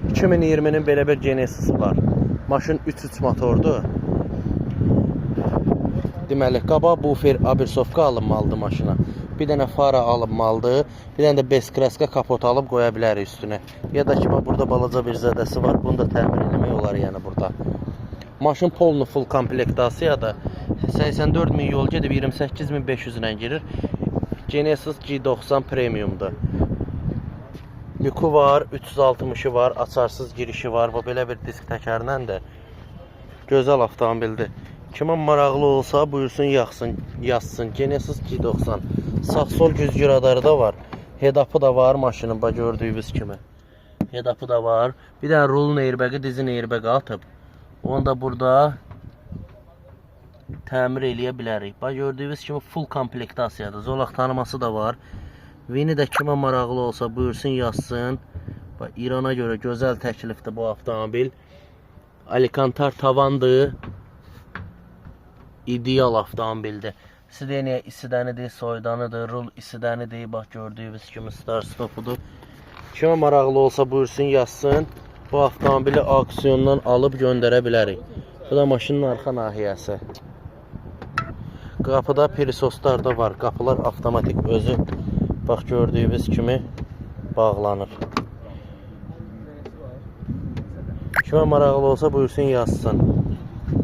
2020'nin belə bir Genesis'i var. Maşın 3.3 motordur. Deməli, qabaq bufer abirsovka alınmalıdır maşına. Bir dənə fara alınmalıdır. Bir dənə də beskraska kapot alıb qoya bilərik üstünə. Ya da ki, burada balaca bir zədəsi var. Bunu da təmir etmək olar yəni burada. Maşın polnu full komplektasiyadır. 84.000 yol gedib 28.500 ilə girir. Genesis G90 Premium'dur. Lüku var, 360'ı var, açarsız girişi var. Bu belə bir disk təkərlə də gözəl avtomobildir. Kimə maraqlı olsa buyursun yazsın. Genesis G90. Sağ-sol güzgü radarı da var. Head-up'ı da var maşının, bax gördüyünüz kimi. Head-up'ı da var. Bir dənə rulun airbag'i, dizin airbag'i atıb. Onu da burada təmir eləyə bilərik. Bax gördüyünüz kimi full komplektasiyadır. Zolaq tanıması da var. Vini də kimə maraqlı olsa buyursun yazsın. Bax İrana görə gözəl təklifdir bu avtomobil. Alcantara tavandır. İdeal avtomobildir. Sideniya isidənidir, soyudanıdır, rul isidənidir. Bax gördüyünüz kimi start stopudur. Kimə maraqlı olsa buyursun yazsın. Bu avtomobili auksyondan alıb göndərə bilərik. Bu da maşının arxa nahiyəsi. Qapıda pirisoslar da var. Qapılar avtomatik özü bax gördüyünüz kimi bağlanır. Kimə maraqlı olsa buyursun yazsın.